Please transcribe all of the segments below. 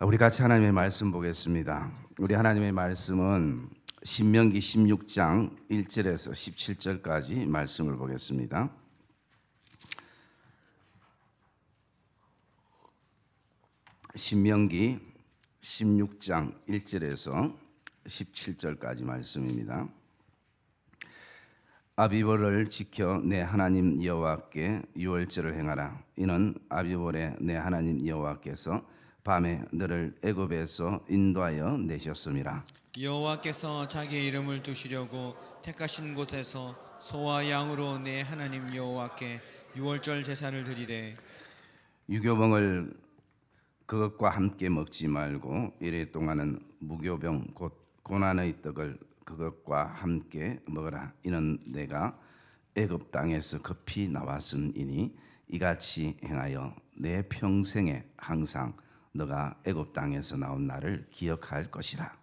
우리 같이 하나님의 말씀 보겠습니다. 우리 하나님의 말씀은 신명기 16장 1절에서 17절까지 말씀을 보겠습니다. 신명기 16장 1절에서 17절까지 말씀입니다. 아비벌을 지켜 내 하나님 여호와께 유월절을 행하라. 이는 아비벌에 내 하나님 여호와께서 밤에 너를 애굽에서 인도하여 내셨음이라. 여호와께서 자기의 이름을 두시려고 택하신 곳에서 소와 양으로 내 하나님 여호와께 유월절 제사를 드리되 유교병을 그것과 함께 먹지 말고 이래 동안은 무교병 곧 고난의 떡을 그것과 함께 먹으라. 이는 내가 애굽 땅에서 급히 나왔음이니 이같이 행하여 내 평생에 항상 너가 애굽 땅에서 나온 날을 기억할 것이라.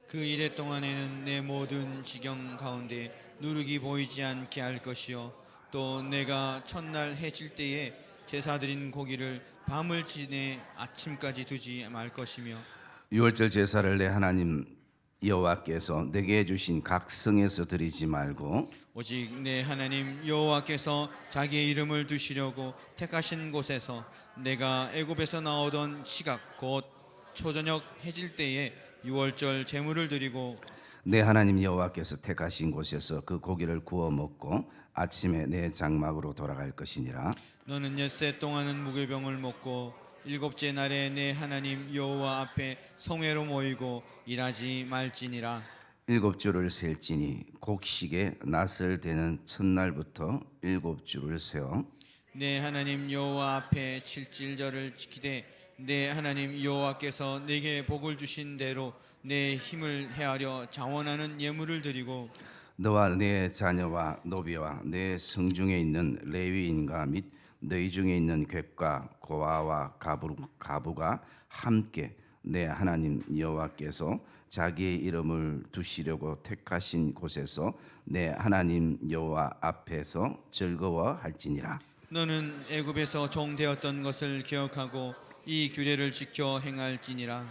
그 이래 동안에는 내 모든 지경 가운데 누룩이 보이지 않게 할 것이요 또 내가 첫날 해질 때에 제사 드린 고기를 밤을 지내 아침까지 두지 말 것이며 유월절 제사를 내 하나님 여호와께서 내게 주신 각 성에서 드리지 말고 오직 내 하나님 여호와께서 자기의 이름을 두시려고 택하신 곳에서 내가 애굽에서 나오던 시각 곧 초저녁 해질 때에 유월절 제물을 드리고 내 하나님 여호와께서 택하신 곳에서 그 고기를 구워 먹고 아침에 내 장막으로 돌아갈 것이니라. 너는 엿새 동안은 무교병을 먹고 일곱째 날에 내 하나님 여호와 앞에 성회로 모이고 일하지 말지니라. 일곱 주를 셀지니 곡식에 낫을 대는 첫날부터 일곱 주를 세어 내 하나님 여호와 앞에 칠칠절을 지키되 내 하나님 여호와께서 내게 복을 주신 대로 내 힘을 헤아려 자원하는 예물을 드리고 너와 내 자녀와 노비와 내 성중에 있는 레위인과 및 너희 중에 있는 객과 고아와 가부가 함께 내 하나님 여호와께서 자기의 이름을 두시려고 택하신 곳에서 내 하나님 여호와 앞에서 즐거워할지니라. 너는 애굽에서 종되었던 것을 기억하고 이 규례를 지켜 행할지니라.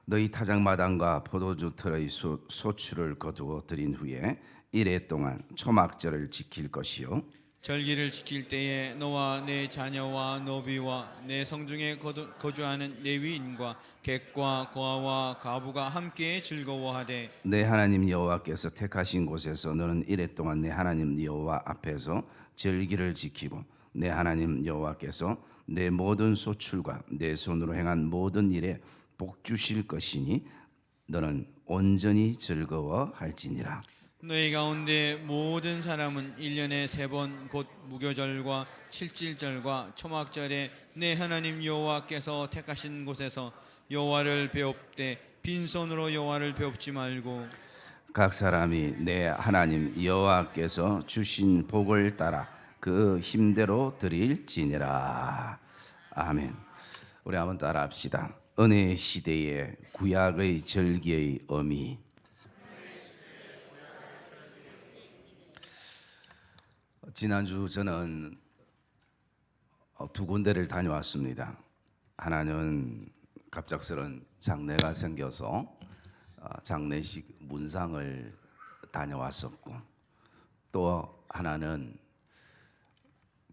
너희 타작마당과 포도주 틀의 소출을 거두어 드린 후에 이래 동안 초막절을 지킬 것이요 절기를 지킬 때에 너와 내 자녀와 노비와 내 성중에 거주하는 레위인과 객과 고아와 가부가 함께 즐거워하되 내 하나님 여호와께서 택하신 곳에서 너는 이래 동안 내 하나님 여호와 앞에서 절기를 지키고 내 하나님 여호와께서 내 모든 소출과 내 손으로 행한 모든 일에 복 주실 것이니 너는 온전히 즐거워할지니라. 너희 가운데 모든 사람은 1년에 3번 곧 무교절과 칠칠절과 초막절에 내 하나님 여호와께서 택하신 곳에서 여호와를 배웁되 빈손으로 여호와를 배웁지 말고 각 사람이 내 하나님 여호와께서 주신 복을 따라 그 힘대로 드릴지니라. 아멘. 우리 한번 따라합시다. 은혜의 시대에 구약의 절기의 의미. 지난주 저는 두 군데를 다녀왔습니다. 하나는 갑작스런 장례가 생겨서 장례식 문상을 다녀왔었고 또 하나는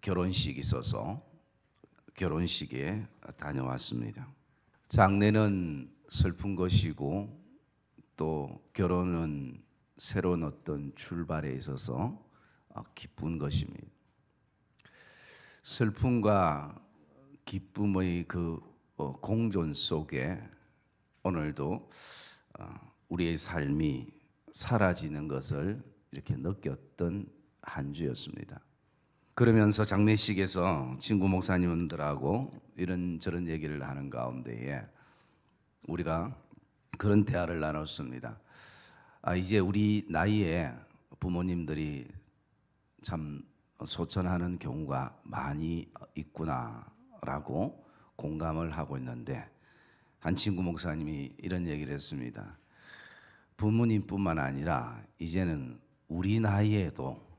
결혼식이 있어서 결혼식에 다녀왔습니다. 장례는 슬픈 것이고 또 결혼은 새로운 어떤 출발에 있어서 기쁜 것입니다. 슬픔과 기쁨의 그 공존 속에 오늘도 우리의 삶이 사라지는 것을 이렇게 느꼈던 한 주였습니다. 그러면서 장례식에서 친구 목사님들하고 이런저런 얘기를 하는 가운데에 우리가 그런 대화를 나눴습니다. 이제 우리 나이에 부모님들이 참 소천하는 경우가 많이 있구나라고 공감을 하고 있는데 한 친구 목사님이 이런 얘기를 했습니다. 부모님뿐만 아니라 이제는 우리 나이에도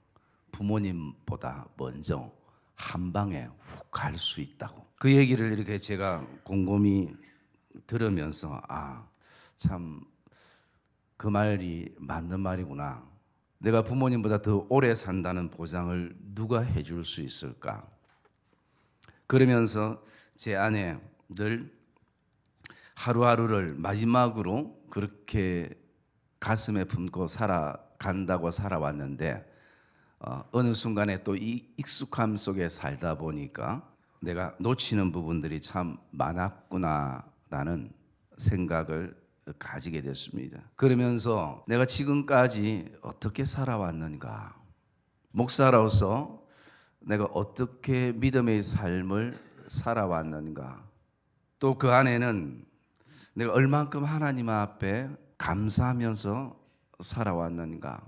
부모님보다 먼저 한 방에 훅 갈 수 있다고. 그 얘기를 이렇게 제가 곰곰이 들으면서 참 그 말이 맞는 말이구나. 내가 부모님보다 더 오래 산다는 보장을 누가 해줄 수 있을까? 그러면서 제 안에 늘 하루하루를 마지막으로 그렇게 가슴에 품고 살아간다고 살아왔는데 어느 순간에 또 이 익숙함 속에 살다 보니까 내가 놓치는 부분들이 참 많았구나라는 생각을 가지게 됐습니다. 그러면서 내가 지금까지 어떻게 살아왔는가? 목사로서 내가 어떻게 믿음의 삶을 살아왔는가? 또 그 안에는 내가 얼만큼 하나님 앞에 감사하면서 살아왔는가?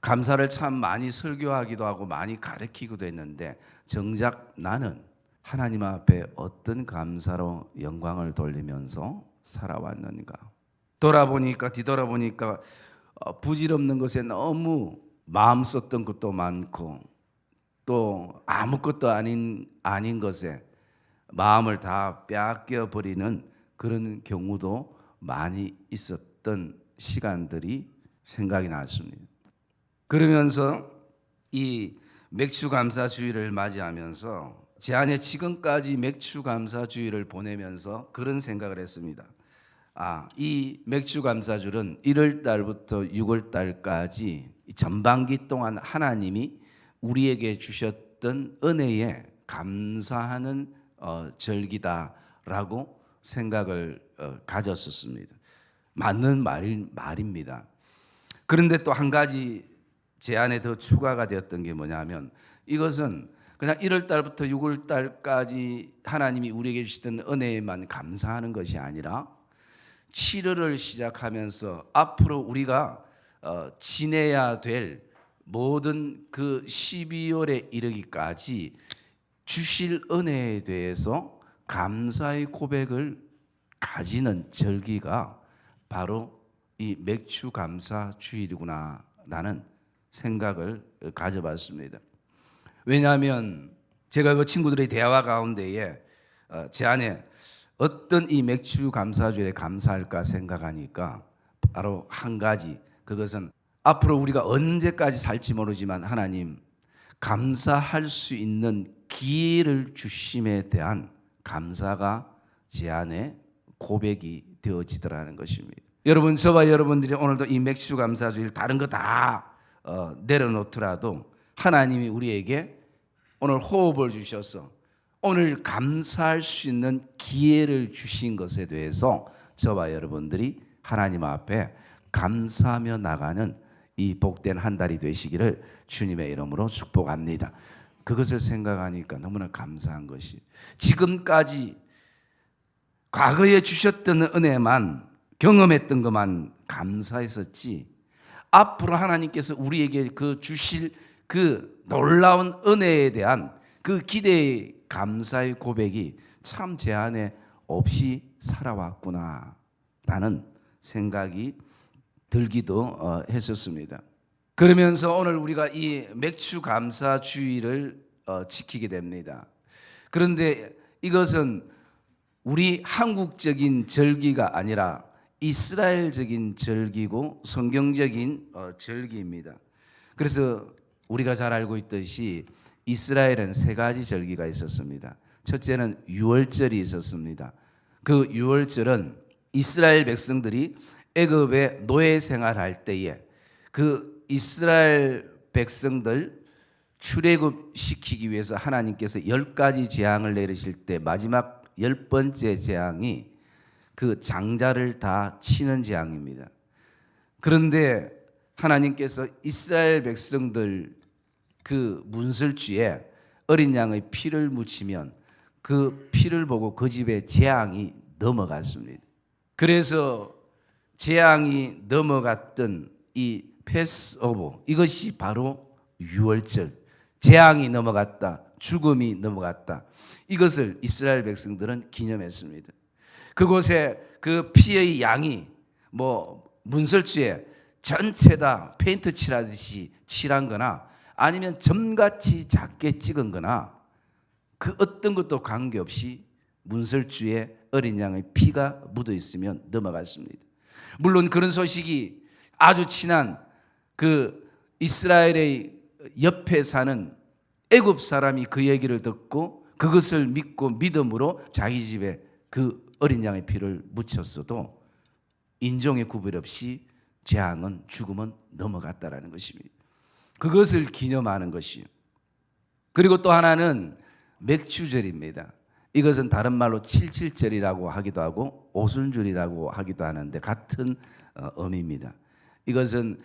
감사를 참 많이 설교하기도 하고 많이 가르치기도 했는데 정작 나는 하나님 앞에 어떤 감사로 영광을 돌리면서 살아왔는가? 뒤돌아보니까 부질없는 것에 너무 마음 썼던 것도 많고 또 아무것도 아닌 것에 마음을 다 빼앗겨 버리는 그런 경우도 많이 있었던 시간들이 생각이 났습니다. 그러면서 이 맥주 감사 주일을 맞이하면서 제 안에 지금까지 맥주 감사 주일을 보내면서 그런 생각을 했습니다. 이 맥주 감사주일은 1월 달부터 6월 달까지 전반기 동안 하나님이 우리에게 주셨던 은혜에 감사하는 절기다라고 생각을 가졌었습니다. 맞는 말입니다. 그런데 또 한 가지 제 안에 더 추가가 되었던 게 뭐냐면 이것은 그냥 1월 달부터 6월 달까지 하나님이 우리에게 주셨던 은혜에만 감사하는 것이 아니라 7월을 시작하면서 앞으로 우리가 지내야 될 모든 그 12월에 이르기까지 주실 은혜에 대해서 감사의 고백을 가지는 절기가 바로 이 맥주 감사 주일이구나라는 생각을 가져봤습니다. 왜냐하면 제가 그 친구들의 대화 가운데에 제 안에 어떤 이 맥주 감사주일에 감사할까 생각하니까 바로 한 가지, 그것은 앞으로 우리가 언제까지 살지 모르지만 하나님 감사할 수 있는 기회를 주심에 대한 감사가 제 안에 고백이 되어지더라는 것입니다. 여러분, 저와 여러분들이 오늘도 이 맥주 감사주일 다른 거 다 내려놓더라도 하나님이 우리에게 오늘 호흡을 주셔서 오늘 감사할 수 있는 기회를 주신 것에 대해서 저와 여러분들이 하나님 앞에 감사하며 나가는 이 복된 한 달이 되시기를 주님의 이름으로 축복합니다. 그것을 생각하니까 너무나 감사한 것이, 지금까지 과거에 주셨던 은혜만 경험했던 것만 감사했었지 앞으로 하나님께서 우리에게 그 주실 그 놀라운 은혜에 대한 그 기대의 감사의 고백이 참 제 안에 없이 살아왔구나 라는 생각이 들기도 했었습니다. 그러면서 오늘 우리가 이 맥주 감사 주일을 지키게 됩니다. 그런데 이것은 우리 한국적인 절기가 아니라 이스라엘적인 절기고 성경적인 절기입니다. 그래서 우리가 잘 알고 있듯이 이스라엘은 세 가지 절기가 있었습니다. 첫째는 유월절이 있었습니다. 그 유월절은 이스라엘 백성들이 애굽에 노예 생활할 때에 그 이스라엘 백성들 출애굽 시키기 위해서 하나님께서 10가지 재앙을 내리실 때 마지막 10번째 재앙이 그 장자를 다 치는 재앙입니다. 그런데 하나님께서 이스라엘 백성들 그 문설주에 어린 양의 피를 묻히면 그 피를 보고 그 집에 재앙이 넘어갔습니다. 그래서 재앙이 넘어갔던 이 패스오버, 이것이 바로 유월절, 재앙이 넘어갔다, 죽음이 넘어갔다, 이것을 이스라엘 백성들은 기념했습니다. 그곳에 그 피의 양이 문설주에 전체 다 페인트 칠하듯이 칠한 거나 아니면 점같이 작게 찍은 거나 그 어떤 것도 관계없이 문설주에 어린 양의 피가 묻어 있으면 넘어갔습니다. 물론 그런 소식이 아주 친한 그 이스라엘의 옆에 사는 애굽 사람이 그 얘기를 듣고 그것을 믿고 믿음으로 자기 집에 그 어린 양의 피를 묻혔어도 인종의 구별 없이 재앙은 죽음은 넘어갔다라는 것입니다. 그것을 기념하는 것이요. 그리고 또 하나는 맥추절입니다. 이것은 다른 말로 칠칠절이라고 하기도 하고 오순절이라고 하기도 하는데 같은 의미입니다. 이것은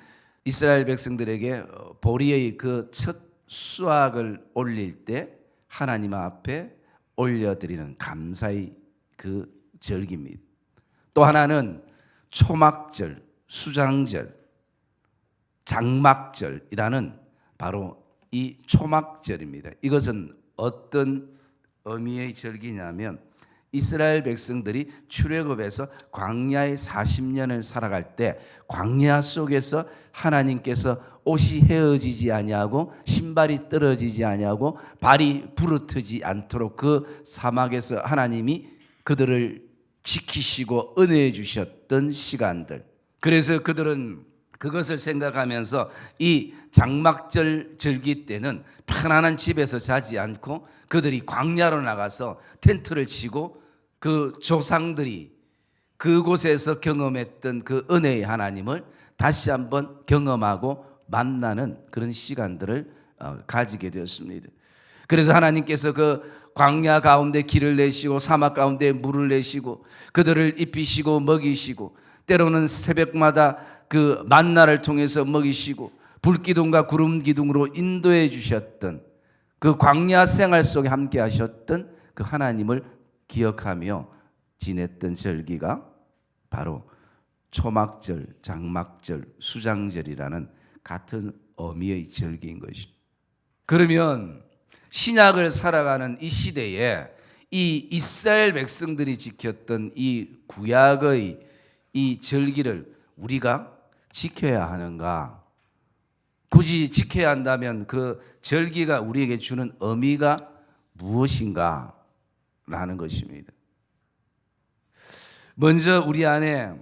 이스라엘 백성들에게 보리의 그 첫 수확을 올릴 때 하나님 앞에 올려드리는 감사의 그 절기입니다. 또 하나는 초막절, 수장절, 장막절이라는 바로 이 초막절입니다. 이것은 어떤 의미의 절기냐면 이스라엘 백성들이 출애굽에서 광야의 40년을 살아갈 때 광야 속에서 하나님께서 옷이 헤어지지 아니하고 신발이 떨어지지 아니하고 발이 부르트지 않도록 그 사막에서 하나님이 그들을 지키시고 은혜해 주셨던 시간들. 그래서 그들은 그것을 생각하면서 이 장막절 절기 때는 편안한 집에서 자지 않고 그들이 광야로 나가서 텐트를 치고 그 조상들이 그곳에서 경험했던 그 은혜의 하나님을 다시 한번 경험하고 만나는 그런 시간들을 가지게 되었습니다. 그래서 하나님께서 그 광야 가운데 길을 내시고 사막 가운데 물을 내시고 그들을 입히시고 먹이시고 때로는 새벽마다 그 만나를 통해서 먹이시고 불기둥과 구름 기둥으로 인도해 주셨던 그 광야 생활 속에 함께 하셨던 그 하나님을 기억하며 지냈던 절기가 바로 초막절, 장막절, 수장절이라는 같은 의미의 절기인 것입니다. 그러면 신약을 살아가는 이 시대에 이 이스라엘 백성들이 지켰던 이 구약의 이 절기를 우리가 지켜야 하는가? 굳이 지켜야 한다면 그 절기가 우리에게 주는 의미가 무엇인가? 라는 것입니다. 먼저 우리 안에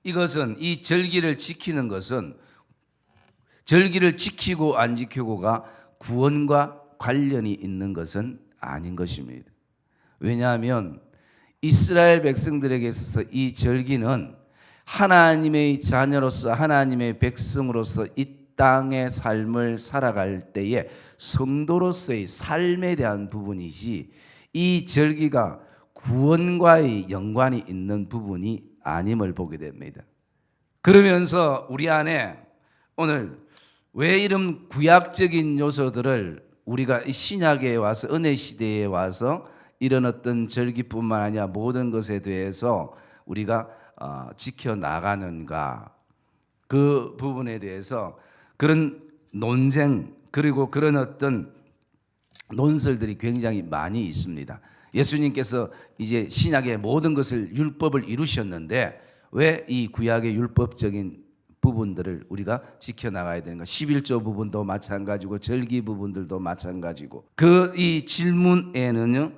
이것은 이 절기를 지키는 것은 절기를 지키고 안 지키고가 구원과 관련이 있는 것은 아닌 것입니다. 왜냐하면 이스라엘 백성들에게 있어서 이 절기는 하나님의 자녀로서 하나님의 백성으로서 이 땅의 삶을 살아갈 때에 성도로서의 삶에 대한 부분이지 이 절기가 구원과의 연관이 있는 부분이 아님을 보게 됩니다. 그러면서 우리 안에 오늘 왜 이런 구약적인 요소들을 우리가 이 신약에 와서 은혜 시대에 와서 이런 어떤 절기뿐만 아니라 모든 것에 대해서 우리가 지켜나가는가, 그 부분에 대해서 그런 논쟁 그리고 그런 어떤 논설들이 굉장히 많이 있습니다. 예수님께서 이제 신약의 모든 것을 율법을 이루셨는데 왜 이 구약의 율법적인 부분들을 우리가 지켜나가야 되는가? 11조 부분도 마찬가지고 절기 부분들도 마찬가지고 그 이 질문에는요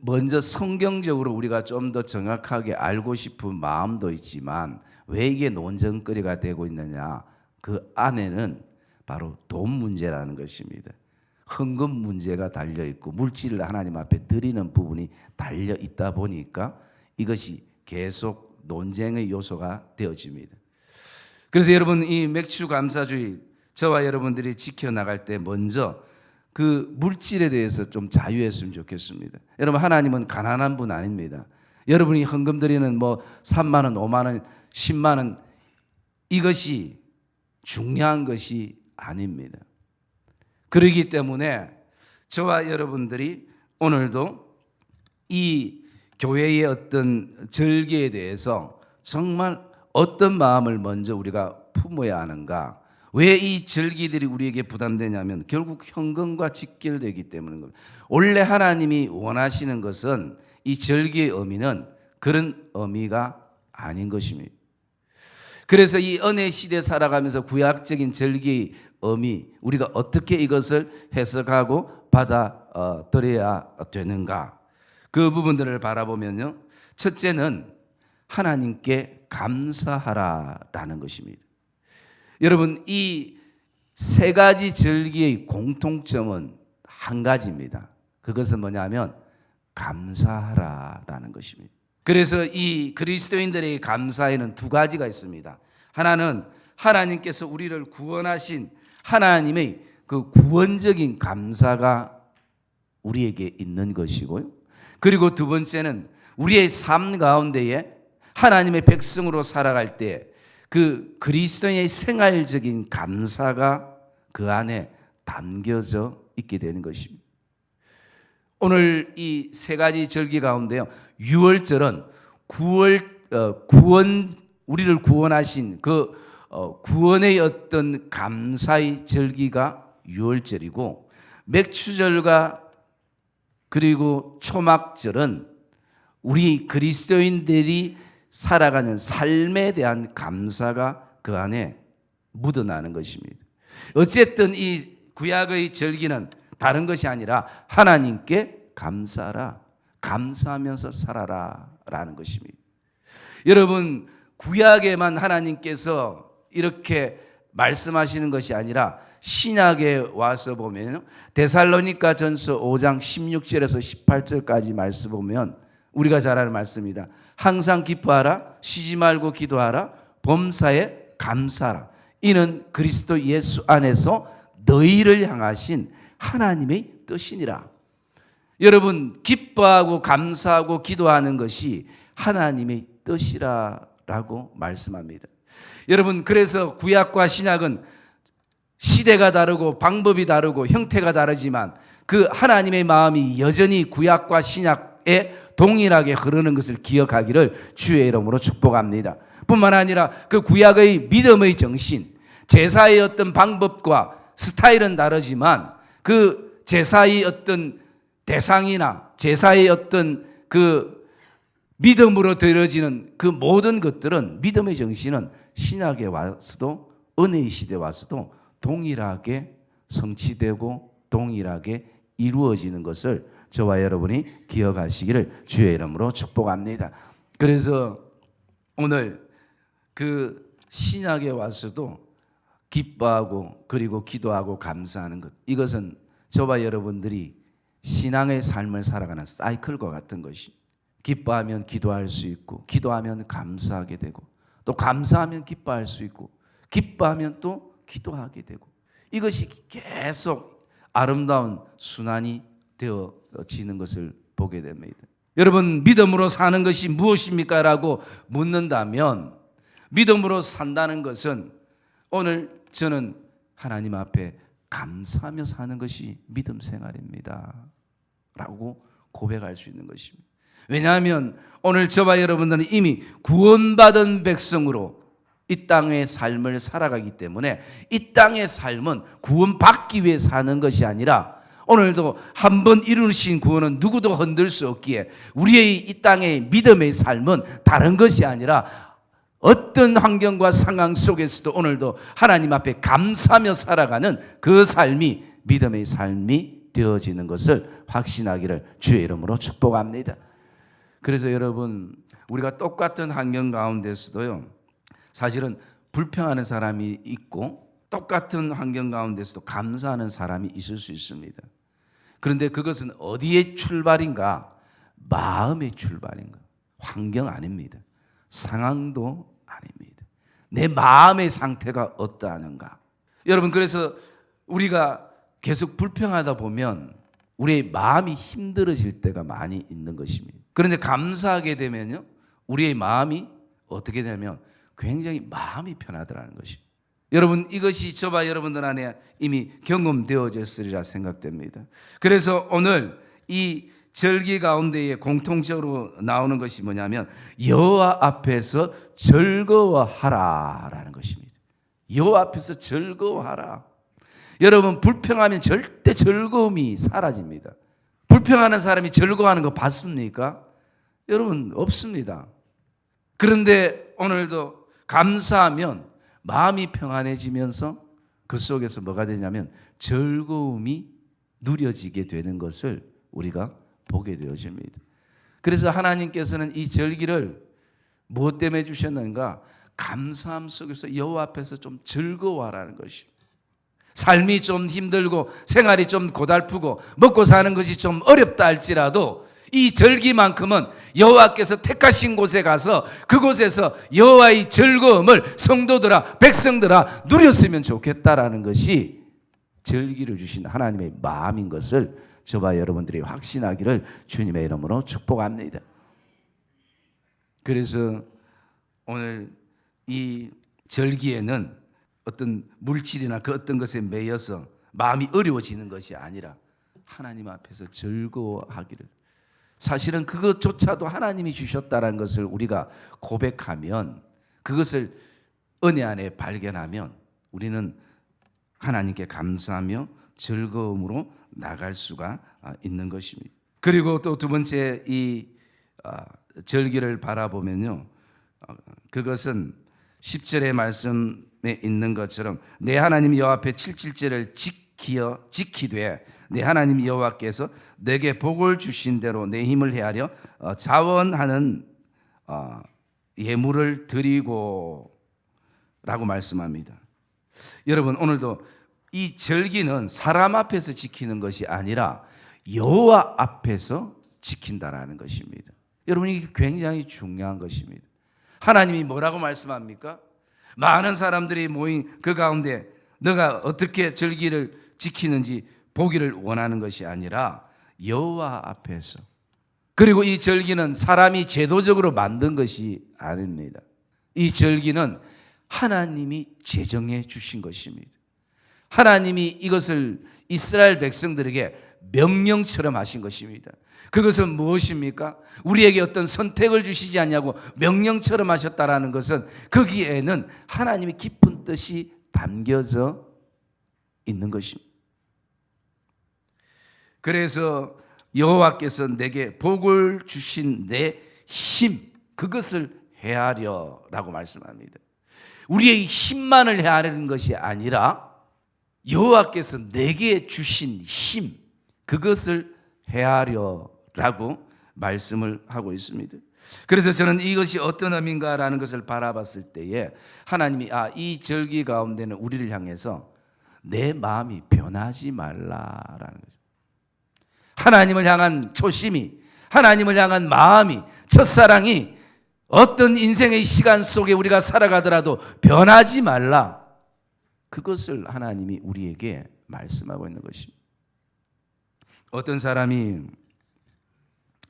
먼저 성경적으로 우리가 좀 더 정확하게 알고 싶은 마음도 있지만 왜 이게 논쟁거리가 되고 있느냐? 그 안에는 바로 돈 문제라는 것입니다. 헌금 문제가 달려있고 물질을 하나님 앞에 드리는 부분이 달려있다 보니까 이것이 계속 논쟁의 요소가 되어집니다. 그래서 여러분 이 맥주 감사주의 저와 여러분들이 지켜나갈 때 먼저 그 물질에 대해서 좀 자유했으면 좋겠습니다. 여러분 하나님은 가난한 분 아닙니다. 여러분이 헌금 드리는 뭐 3만 원, 5만 원, 10만 원 이것이 중요한 것이 아닙니다. 그렇기 때문에 저와 여러분들이 오늘도 이 교회의 어떤 절기에 대해서 정말 어떤 마음을 먼저 우리가 품어야 하는가? 왜 이 절기들이 우리에게 부담되냐면 결국 현금과 직결되기 때문인 겁니다. 원래 하나님이 원하시는 것은 이 절기의 의미는 그런 의미가 아닌 것입니다. 그래서 이 은혜 시대 살아가면서 구약적인 절기의 의미 우리가 어떻게 이것을 해석하고 받아들여야 되는가? 그 부분들을 바라보면요 첫째는 하나님께 감사하라라는 것입니다. 여러분, 이 세 가지 절기의 공통점은 한 가지입니다. 그것은 뭐냐면 감사하라라는 것입니다. 그래서 이 그리스도인들의 감사에는 두 가지가 있습니다. 하나는 하나님께서 우리를 구원하신 하나님의 그 구원적인 감사가 우리에게 있는 것이고요. 그리고 두 번째는 우리의 삶 가운데에 하나님의 백성으로 살아갈 때 그 그리스도의 생활적인 감사가 그 안에 담겨져 있게 되는 것입니다. 오늘 이 세 가지 절기 가운데요, 유월절은 우리를 구원하신 그 구원의 어떤 감사의 절기가 유월절이고, 맥추절과 그리고 초막절은 우리 그리스도인들이 살아가는 삶에 대한 감사가 그 안에 묻어나는 것입니다. 어쨌든 이 구약의 절기는 다른 것이 아니라 하나님께 감사하라, 감사하면서 살아라 라는 것입니다. 여러분, 구약에만 하나님께서 이렇게 말씀하시는 것이 아니라 신약에 와서 보면 데살로니가 전서 5장 16절에서 18절까지 말씀 보면 우리가 잘 아는 말씀입니다. 항상 기뻐하라, 쉬지 말고 기도하라, 범사에 감사하라. 이는 그리스도 예수 안에서 너희를 향하신 하나님의 뜻이니라. 여러분, 기뻐하고 감사하고 기도하는 것이 하나님의 뜻이라고 말씀합니다. 여러분, 그래서 구약과 신약은 시대가 다르고 방법이 다르고 형태가 다르지만 그 하나님의 마음이 여전히 구약과 신약에 동일하게 흐르는 것을 기억하기를 주의 이름으로 축복합니다. 뿐만 아니라 그 구약의 믿음의 정신, 제사의 어떤 방법과 스타일은 다르지만 그 제사의 어떤 대상이나 제사의 어떤 그 믿음으로 드려지는 그 모든 것들은, 믿음의 정신은 신약에 와서도 은혜의 시대에 와서도 동일하게 성취되고 동일하게 이루어지는 것을 저와 여러분이 기억하시기를 주의 이름으로 축복합니다. 그래서 오늘 그 신약에 와서도 기뻐하고 그리고 기도하고 감사하는 것, 이것은 저와 여러분들이 신앙의 삶을 살아가는 사이클과 같은 것이, 기뻐하면 기도할 수 있고 기도하면 감사하게 되고 또 감사하면 기뻐할 수 있고 기뻐하면 또 기도하게 되고, 이것이 계속 아름다운 순환이 되어지는 것을 보게 됩니다. 여러분, 믿음으로 사는 것이 무엇입니까? 라고 묻는다면 믿음으로 산다는 것은 오늘 저는 하나님 앞에 감사하며 사는 것이 믿음 생활입니다 라고 고백할 수 있는 것입니다. 왜냐하면 오늘 저와 여러분들은 이미 구원받은 백성으로 이 땅의 삶을 살아가기 때문에 이 땅의 삶은 구원받기 위해 사는 것이 아니라 오늘도 한번 이루신 구원은 누구도 흔들 수 없기에 우리의 이 땅의 믿음의 삶은 다른 것이 아니라 어떤 환경과 상황 속에서도 오늘도 하나님 앞에 감사하며 살아가는 그 삶이 믿음의 삶이 되어지는 것을 확신하기를 주의 이름으로 축복합니다. 그래서 여러분, 우리가 똑같은 환경 가운데서도요, 사실은 불평하는 사람이 있고 똑같은 환경 가운데서도 감사하는 사람이 있을 수 있습니다. 그런데 그것은 어디의 출발인가? 마음의 출발인가? 환경 아닙니다. 상황도 아닙니다. 내 마음의 상태가 어떠하는가? 여러분, 그래서 우리가 계속 불평하다 보면 우리의 마음이 힘들어질 때가 많이 있는 것입니다. 그런데 감사하게 되면요, 우리의 마음이 어떻게 되면 굉장히 마음이 편하더라는 것입니다. 여러분, 이것이 저와 여러분들 안에 이미 경험되어졌으리라 생각됩니다. 그래서 오늘 이 절기 가운데에 공통적으로 나오는 것이 뭐냐면 여호와 앞에서 즐거워하라라는 것입니다. 여호와 앞에서 즐거워하라. 여러분, 불평하면 절대 즐거움이 사라집니다. 불평하는 사람이 즐거워하는 거 봤습니까? 여러분, 없습니다. 그런데 오늘도 감사하면 마음이 평안해지면서 그 속에서 뭐가 되냐면 즐거움이 누려지게 되는 것을 우리가 보게 되어집니다. 그래서 하나님께서는 이 절기를 무엇 때문에 주셨는가? 감사함 속에서 여호와 앞에서 좀 즐거워하라는 것이. 삶이 좀 힘들고 생활이 좀 고달프고 먹고 사는 것이 좀 어렵다 할지라도 이 절기만큼은 여호와께서 택하신 곳에 가서 그곳에서 여호와의 즐거움을 성도들아 백성들아 누렸으면 좋겠다라는 것이 절기를 주신 하나님의 마음인 것을 저와 여러분들이 확신하기를 주님의 이름으로 축복합니다. 그래서 오늘 이 절기에는 어떤 물질이나 그 어떤 것에 매여서 마음이 어려워지는 것이 아니라 하나님 앞에서 즐거워하기를, 사실은 그것조차도 하나님이 주셨다는 것을 우리가 고백하면, 그것을 은혜 안에 발견하면 우리는 하나님께 감사하며 즐거움으로 나갈 수가 있는 것입니다. 그리고 또 두 번째 이 절기를 바라보면요, 그것은 10절의 말씀에 있는 것처럼 내 하나님 여호와 앞에 칠칠절을 지키되 내 하나님 여호와께서 내게 복을 주신 대로 내 힘을 헤아려 자원하는 예물을 드리고 라고 말씀합니다. 여러분, 오늘도 이 절기는 사람 앞에서 지키는 것이 아니라 여호와 앞에서 지킨다라는 것입니다. 여러분, 이게 굉장히 중요한 것입니다. 하나님이 뭐라고 말씀합니까? 많은 사람들이 모인 그 가운데 너가 어떻게 절기를 지키는지 보기를 원하는 것이 아니라 여호와 앞에서. 그리고 이 절기는 사람이 제도적으로 만든 것이 아닙니다. 이 절기는 하나님이 제정해 주신 것입니다. 하나님이 이것을 이스라엘 백성들에게 명령처럼 하신 것입니다. 그것은 무엇입니까? 우리에게 어떤 선택을 주시지 않냐고 명령처럼 하셨다라는 것은 거기에는 하나님의 깊은 뜻이 담겨져 있는 것입니다. 그래서 여호와께서 내게 복을 주신 내 힘, 그것을 헤아려라고 말씀합니다. 우리의 힘만을 헤아리는 것이 아니라 여호와께서 내게 주신 힘, 그것을 헤아려라고 말씀을 하고 있습니다. 그래서 저는 이것이 어떤 의미인가라는 것을 바라봤을 때에 하나님이 이 절기 가운데는 우리를 향해서 내 마음이 변하지 말라라는 거죠. 하나님을 향한 초심이, 하나님을 향한 마음이, 첫사랑이 어떤 인생의 시간 속에 우리가 살아가더라도 변하지 말라, 그것을 하나님이 우리에게 말씀하고 있는 것입니다. 어떤 사람이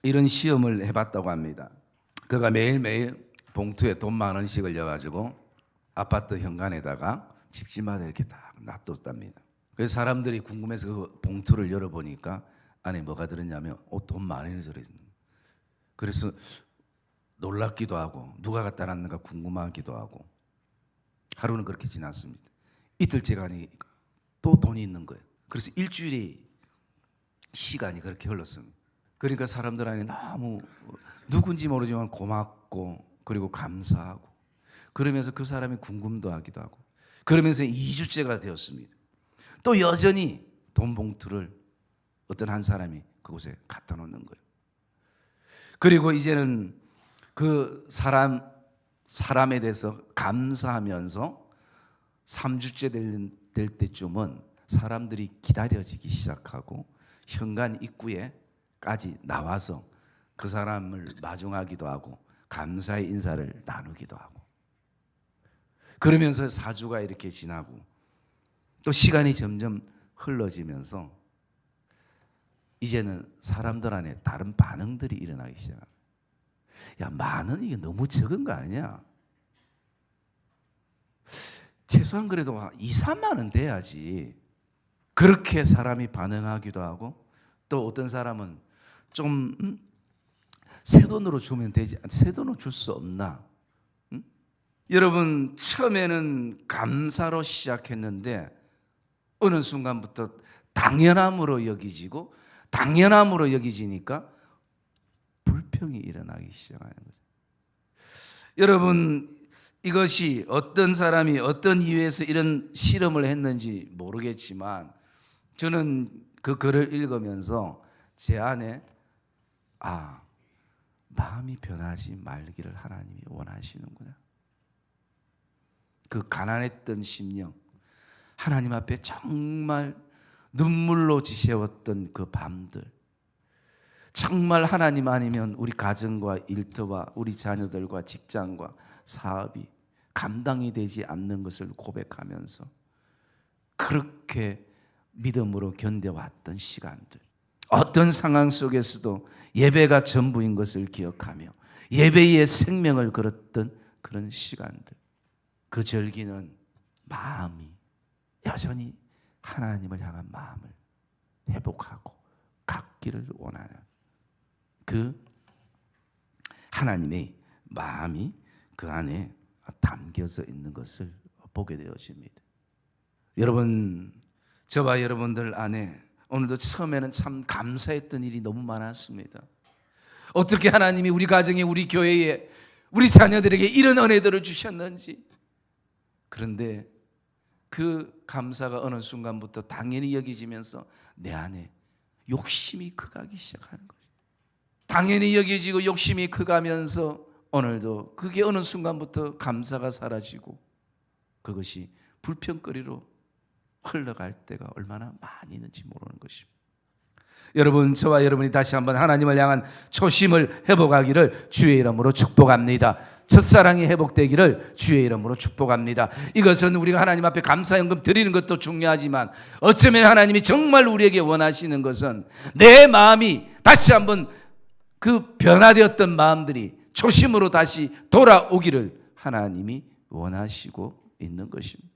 이런 시험을 해봤다고 합니다. 그가 매일매일 봉투에 돈 10,000원씩을 넣어가지고 아파트 현관에다가 집집마다 이렇게 딱 놔뒀답니다. 그래서 사람들이 궁금해서 그 봉투를 열어보니까 안에 뭐가 들었냐면 돈 10,000원이 들어있는 거예요. 그래서 놀랍기도 하고 누가 갖다 놨는가 궁금하기도 하고 하루는 그렇게 지났습니다. 이틀째 가니까 또 돈이 있는 거예요. 그래서 일주일이 시간이 그렇게 흘렀습니다. 그러니까 사람들 안에 너무 누군지 모르지만 고맙고 그리고 감사하고 그러면서 그 사람이 궁금도 하기도 하고 그러면서 2주째가 되었습니다. 또 여전히 돈 봉투를 어떤 한 사람이 그곳에 갖다 놓는 거예요. 그리고 이제는 그 사람에 대해서 감사하면서 3주째 될 때쯤은 사람들이 기다려지기 시작하고 현관 입구에까지 나와서 그 사람을 마중하기도 하고 감사의 인사를 나누기도 하고 그러면서 4주가 이렇게 지나고 또 시간이 점점 흘러지면서 이제는 사람들 안에 다른 반응들이 일어나기 시작합니다. 야, 10,000원 이게 너무 적은 거 아니냐? 최소한 그래도 2-3만 원 돼야지. 그렇게 사람이 반응하기도 하고 또 어떤 사람은 좀 새 돈으로 주면 되지, 새 돈으로 줄 수 없나? 여러분, 처음에는 감사로 시작했는데 어느 순간부터 당연함으로 여기지고 당연함으로 여기지니까 불평이 일어나기 시작하는 거죠. 여러분, 이것이 어떤 사람이 어떤 이유에서 이런 실험을 했는지 모르겠지만 저는 그 글을 읽으면서 제 안에 마음이 변하지 말기를 하나님이 원하시는구나. 그 가난했던 심령, 하나님 앞에 정말 눈물로 지새웠던 그 밤들, 정말 하나님 아니면 우리 가정과 일터와 우리 자녀들과 직장과 사업이 감당이 되지 않는 것을 고백하면서 그렇게 믿음으로 견뎌왔던 시간들, 어떤 상황 속에서도 예배가 전부인 것을 기억하며 예배의 생명을 걸었던 그런 시간들, 그 절기는 마음이 여전히 하나님을 향한 마음을 회복하고 갖기를 원하는 그 하나님의 마음이 그 안에 담겨져 있는 것을 보게 되어집니다. 여러분, 저와 여러분들 안에 오늘도 처음에는 참 감사했던 일이 너무 많았습니다. 어떻게 하나님이 우리 가정에, 우리 교회에, 우리 자녀들에게 이런 은혜들을 주셨는지. 그런데 그 감사가 어느 순간부터 당연히 여겨지면서 내 안에 욕심이 크가기 시작하는 거죠. 당연히 여겨지고 욕심이 크가면서 오늘도 그게 어느 순간부터 감사가 사라지고 그것이 불평거리로 흘러갈 때가 얼마나 많이 있는지 모르는 것입니다. 여러분, 저와 여러분이 다시 한번 하나님을 향한 초심을 회복하기를 주의 이름으로 축복합니다. 첫사랑이 회복되기를 주의 이름으로 축복합니다. 이것은 우리가 하나님 앞에 감사연금 드리는 것도 중요하지만 어쩌면 하나님이 정말 우리에게 원하시는 것은 내 마음이 다시 한번 그 변화되었던 마음들이 초심으로 다시 돌아오기를 하나님이 원하시고 있는 것입니다.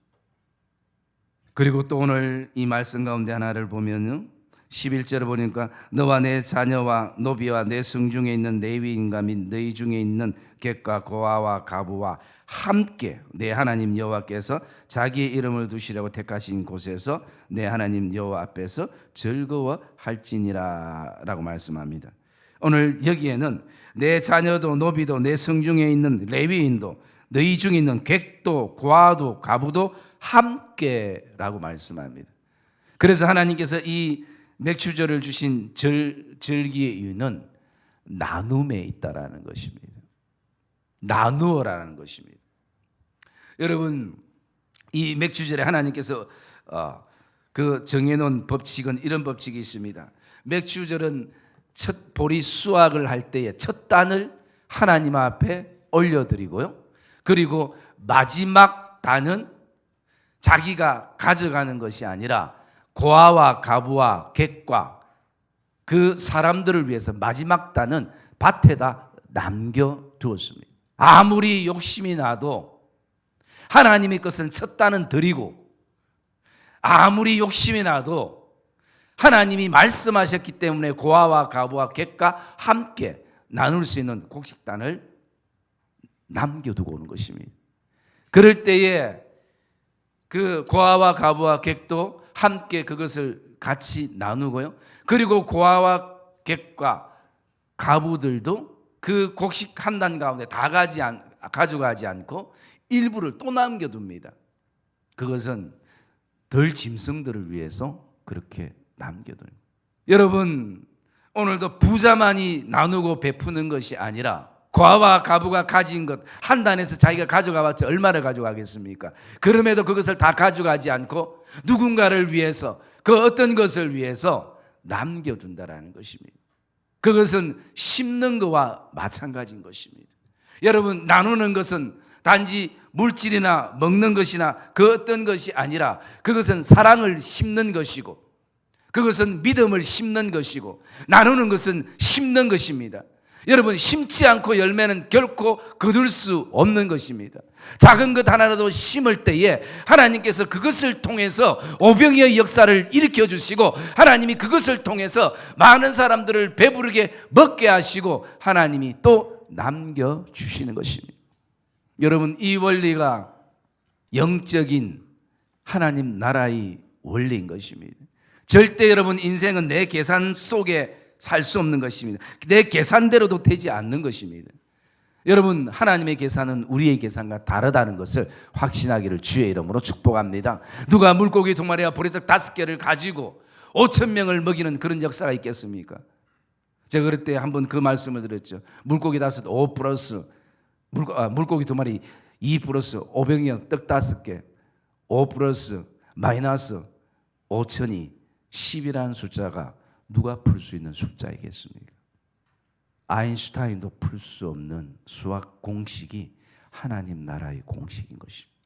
그리고 또 오늘 이 말씀 가운데 하나를 보면요, 11절을 보니까 너와 내 자녀와 노비와 내 성중에 있는 레위인과 및 너희 중에 있는 객과 고아와 가부와 함께 내 하나님 여호와께서 자기의 이름을 두시려고 택하신 곳에서 내 하나님 여호와 앞에서 즐거워할지니라 라고 말씀합니다. 오늘 여기에는 내 자녀도 노비도 내 성중에 있는 레위인도 너희 중에 있는 객도 고아도 가부도 함께라고 말씀합니다. 그래서 하나님께서 이 맥주절을 주신 절기의 이유는 나눔에 있다라는 것입니다. 나누어라는 것입니다. 여러분, 이 맥주절에 하나님께서 그 정해놓은 법칙은 이런 법칙이 있습니다. 맥주절은 첫 보리 수확을 할 때에 첫 단을 하나님 앞에 올려드리고요, 그리고 마지막 단은 자기가 가져가는 것이 아니라 고아와 가부와 객과 그 사람들을 위해서 마지막 단은 밭에다 남겨두었습니다. 아무리 욕심이 나도 하나님의 것은 첫 단은 드리고, 아무리 욕심이 나도 하나님이 말씀하셨기 때문에 고아와 가부와 객과 함께 나눌 수 있는 곡식단을 남겨두고 오는 것입니다. 그럴 때에 그 고아와 가부와 객도 함께 그것을 같이 나누고요, 그리고 고아와 객과 가부들도 그 곡식 한 단 가운데 다 가져가지 않고 일부를 또 남겨둡니다. 그것은 덜 짐승들을 위해서 그렇게 남겨둔. 여러분, 오늘도 부자만이 나누고 베푸는 것이 아니라 고아와 가부가 가진 것 한 단에서 자기가 가져가봤자 얼마를 가져가겠습니까? 그럼에도 그것을 다 가져가지 않고 누군가를 위해서, 그 어떤 것을 위해서 남겨둔다라는 것입니다. 그것은 심는 것과 마찬가지인 것입니다. 여러분, 나누는 것은 단지 물질이나 먹는 것이나 그 어떤 것이 아니라 그것은 사랑을 심는 것이고, 그것은 믿음을 심는 것이고, 나누는 것은 심는 것입니다. 여러분, 심지 않고 열매는 결코 거둘 수 없는 것입니다. 작은 것 하나라도 심을 때에 하나님께서 그것을 통해서 오병이의 역사를 일으켜 주시고, 하나님이 그것을 통해서 많은 사람들을 배부르게 먹게 하시고 하나님이 또 남겨주시는 것입니다. 여러분, 이 원리가 영적인 하나님 나라의 원리인 것입니다. 절대 여러분, 인생은 내 계산 속에 살 수 없는 것입니다. 내 계산대로도 되지 않는 것입니다. 여러분, 하나님의 계산은 우리의 계산과 다르다는 것을 확신하기를 주의 이름으로 축복합니다. 누가 물고기 2마리와 보리떡 5개를 가지고 5,000명을 먹이는 그런 역사가 있겠습니까? 제가 그럴 때 한번 그 말씀을 드렸죠. 물고기 5, 5 플러스 물고기 2마리 2 플러스 500여 떡 5개 5 플러스 마이너스 5천이 10이라는 숫자가 누가 풀 수 있는 숫자이겠습니까? 아인슈타인도 풀 수 없는 수학 공식이 하나님 나라의 공식인 것입니다.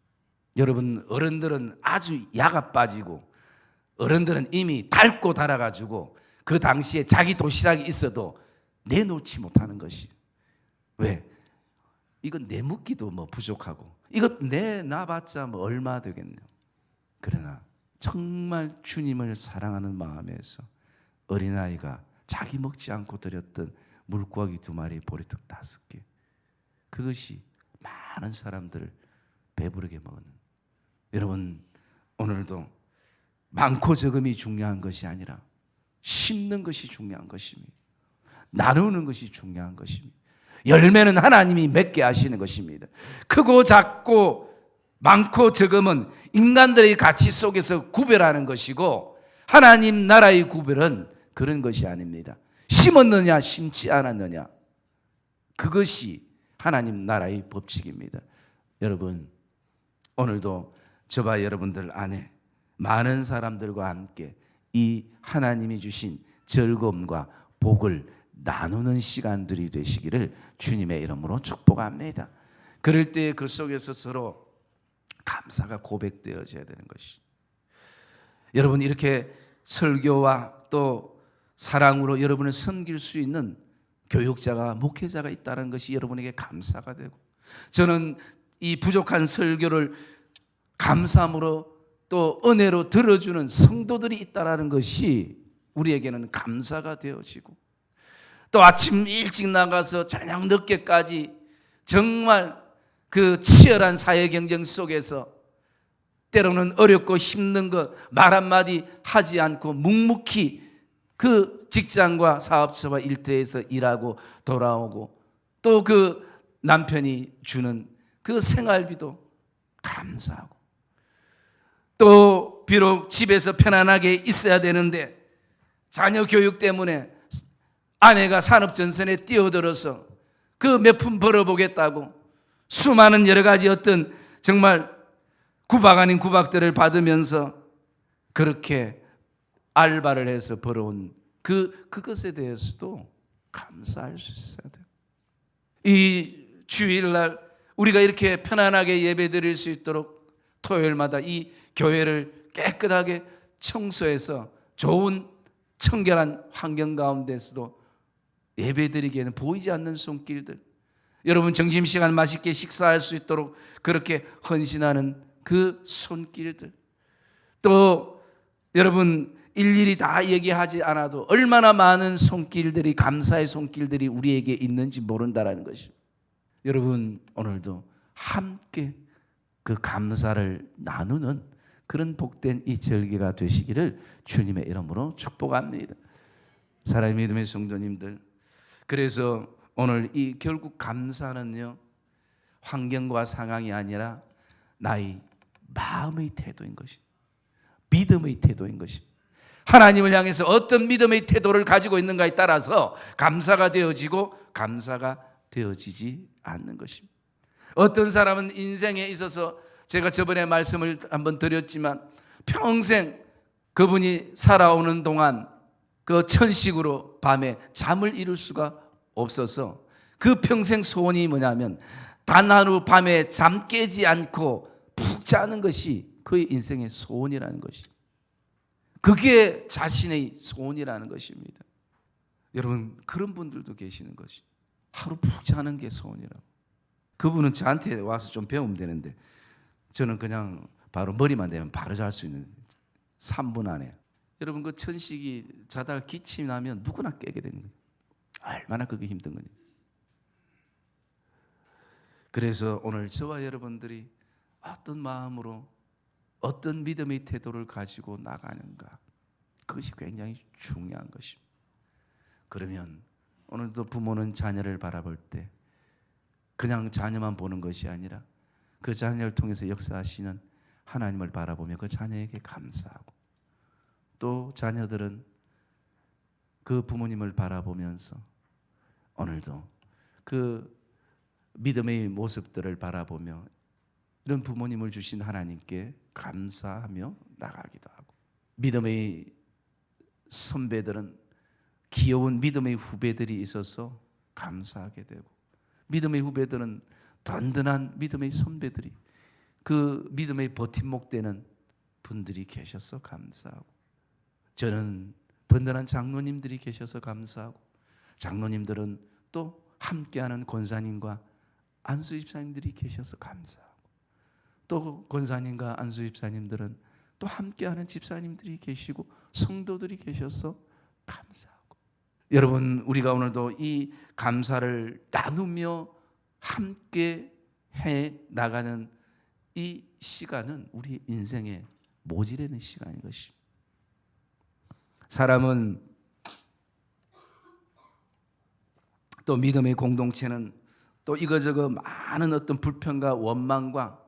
여러분, 어른들은 아주 야가 빠지고 어른들은 이미 닳고 닳아가지고 그 당시에 자기 도시락이 있어도 내놓지 못하는 것이. 왜? 이건 내묻기도 뭐 부족하고 이것 내놔봤자 뭐 얼마 되겠네요. 그러나 정말 주님을 사랑하는 마음에서 어린아이가 자기 먹지 않고 드렸던 물고기 2마리, 보리떡 5개, 그것이 많은 사람들을 배부르게 먹는. 여러분, 오늘도 많고 적음이 중요한 것이 아니라 심는 것이 중요한 것입니다. 나누는 것이 중요한 것입니다. 열매는 하나님이 맺게 하시는 것입니다. 크고 작고 많고 적음은 인간들의 가치 속에서 구별하는 것이고, 하나님 나라의 구별은 그런 것이 아닙니다. 심었느냐 심지 않았느냐, 그것이 하나님 나라의 법칙입니다. 여러분, 오늘도 저와 여러분들 안에 많은 사람들과 함께 이 하나님이 주신 즐거움과 복을 나누는 시간들이 되시기를 주님의 이름으로 축복합니다. 그럴 때 그 속에서 서로 감사가 고백되어져야 되는 것이. 여러분, 이렇게 설교와 또 사랑으로 여러분을 섬길 수 있는 교육자가, 목회자가 있다는 것이 여러분에게 감사가 되고, 저는 이 부족한 설교를 감사함으로 또 은혜로 들어주는 성도들이 있다는 것이 우리에게는 감사가 되어지고, 또 아침 일찍 나가서 저녁 늦게까지 정말 그 치열한 사회 경쟁 속에서 때로는 어렵고 힘든 것 말 한마디 하지 않고 묵묵히 그 직장과 사업처와 일터에서 일하고 돌아오고, 또 그 남편이 주는 그 생활비도 감사하고, 또 비록 집에서 편안하게 있어야 되는데 자녀 교육 때문에 아내가 산업전선에 뛰어들어서 그 몇 푼 벌어보겠다고 수많은 여러 가지 어떤 정말 구박 아닌 구박들을 받으면서 그렇게 알바를 해서 벌어온 그것에 대해서도 감사할 수 있어야 돼요. 이 주일날 우리가 이렇게 편안하게 예배드릴 수 있도록 토요일마다 이 교회를 깨끗하게 청소해서 좋은 청결한 환경 가운데서도 예배드리기에는 보이지 않는 손길들, 여러분 점심시간 맛있게 식사할 수 있도록 그렇게 헌신하는 그 손길들, 또 여러분 일일이 다 얘기하지 않아도 얼마나 많은 손길들이, 감사의 손길들이 우리에게 있는지 모른다라는 것입니다. 여러분, 오늘도 함께 그 감사를 나누는 그런 복된 이 절기가 되시기를 주님의 이름으로 축복합니다. 사랑의 믿음의 성도님들, 그래서 오늘 이 결국 감사는요, 환경과 상황이 아니라 나의 마음의 태도인 것입니다. 믿음의 태도인 것입니다. 하나님을 향해서 어떤 믿음의 태도를 가지고 있는가에 따라서 감사가 되어지고 감사가 되어지지 않는 것입니다. 어떤 사람은 인생에 있어서, 제가 저번에 말씀을 한번 드렸지만, 평생 그분이 살아오는 동안 그 천식으로 밤에 잠을 이룰 수가 없어서 그 평생 소원이 뭐냐면 단 하루 밤에 잠 깨지 않고 푹 자는 것이 그의 인생의 소원이라는 것입니다. 그게 자신의 소원이라는 것입니다. 여러분, 그런 분들도 계시는 것이, 하루 푹 자는 게 소원이라고. 그분은 저한테 와서 좀 배우면 되는데, 저는 그냥 바로 머리만 대면 바로 잘 수 있는 3분 안에. 여러분, 그 천식이 자다가 기침이 나면 누구나 깨게 되는 거예요. 얼마나 그게 힘든 거냐. 그래서 오늘 저와 여러분들이 어떤 마음으로, 어떤 믿음의 태도를 가지고 나가는가, 그것이 굉장히 중요한 것입니다. 그러면 오늘도 부모는 자녀를 바라볼 때 그냥 자녀만 보는 것이 아니라 그 자녀를 통해서 역사하시는 하나님을 바라보며 그 자녀에게 감사하고, 또 자녀들은 그 부모님을 바라보면서 오늘도 그 믿음의 모습들을 바라보며 이런 부모님을 주신 하나님께 감사하며 나가기도 하고, 믿음의 선배들은 귀여운 믿음의 후배들이 있어서 감사하게 되고, 믿음의 후배들은 든든한 믿음의 선배들이, 그 믿음의 버팀목 되는 분들이 계셔서 감사하고, 저는 든든한 장로님들이 계셔서 감사하고, 장로님들은 또 함께하는 권사님과 안수 집사님들이 계셔서 감사하고, 또 권사님과 안수 집사님들은 또 함께하는 집사님들이 계시고 성도들이 계셔서 감사하고, 여러분, 우리가 오늘도 이 감사를 나누며 함께 해 나가는 이 시간은 우리 인생의 모질라는 시간인 것입니다. 사람은, 또 믿음의 공동체는 또 이거저거 많은 어떤 불평과 원망과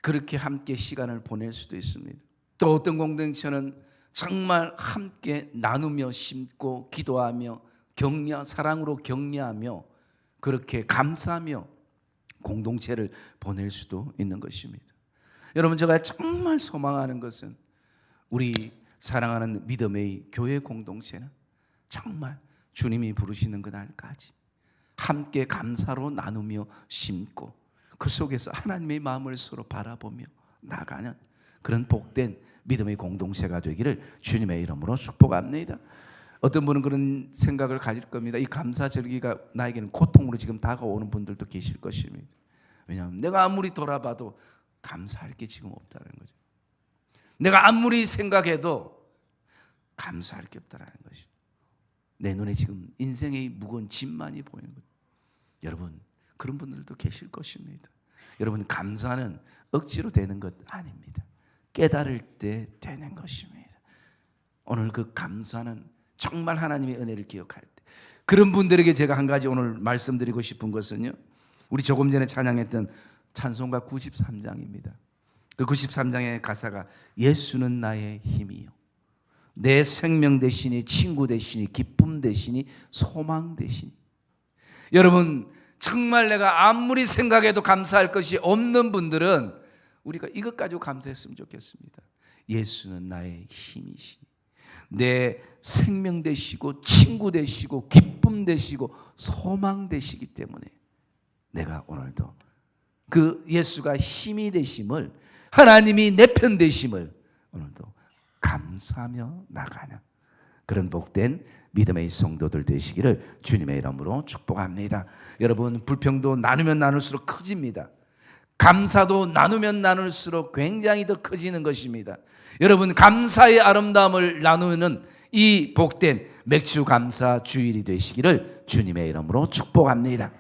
그렇게 함께 시간을 보낼 수도 있습니다. 또 어떤 공동체는 정말 함께 나누며 심고 기도하며 사랑으로 격려하며 그렇게 감사하며 공동체를 보낼 수도 있는 것입니다. 여러분, 제가 정말 소망하는 것은 우리 사랑하는 믿음의 교회 공동체는 정말 주님이 부르시는 그날까지 함께 감사로 나누며 심고 그 속에서 하나님의 마음을 서로 바라보며 나가는 그런 복된 믿음의 공동체가 되기를 주님의 이름으로 축복합니다. 어떤 분은 그런 생각을 가질 겁니다. 이 감사 절기가 나에게는 고통으로 지금 다가오는 분들도 계실 것입니다. 왜냐하면 내가 아무리 돌아봐도 감사할 게 지금 없다는 거죠. 내가 아무리 생각해도 감사할 게 없다는 것이죠. 내 눈에 지금 인생의 무거운 짐만이 보이는 거죠. 여러분, 그런 분들도 계실 것입니다. 여러분, 감사는 억지로 되는 것 아닙니다. 깨달을 때 되는 것입니다. 오늘 그 감사는 정말 하나님의 은혜를 기억할 때, 그런 분들에게 제가 한 가지 오늘 말씀드리고 싶은 것은요, 우리 조금 전에 찬양했던 찬송가 93장입니다. 그 93장의 가사가 예수는 나의 힘이요, 내 생명 되시니, 친구 되시니, 기쁨 되시니, 소망 되시니. 여러분, 정말 내가 아무리 생각해도 감사할 것이 없는 분들은 우리가 이것 가지고 감사했으면 좋겠습니다. 예수는 나의 힘이시니, 내 생명 되시고 친구 되시고 기쁨 되시고 소망 되시기 때문에 내가 오늘도 그 예수가 힘이 되심을, 하나님이 내 편 되심을 오늘도 감사하며 나가는 그런 복된 믿음의 성도들 되시기를 주님의 이름으로 축복합니다. 여러분, 불평도 나누면 나눌수록 커집니다. 감사도 나누면 나눌수록 굉장히 더 커지는 것입니다. 여러분, 감사의 아름다움을 나누는 이 복된 맥주 감사 주일이 되시기를 주님의 이름으로 축복합니다.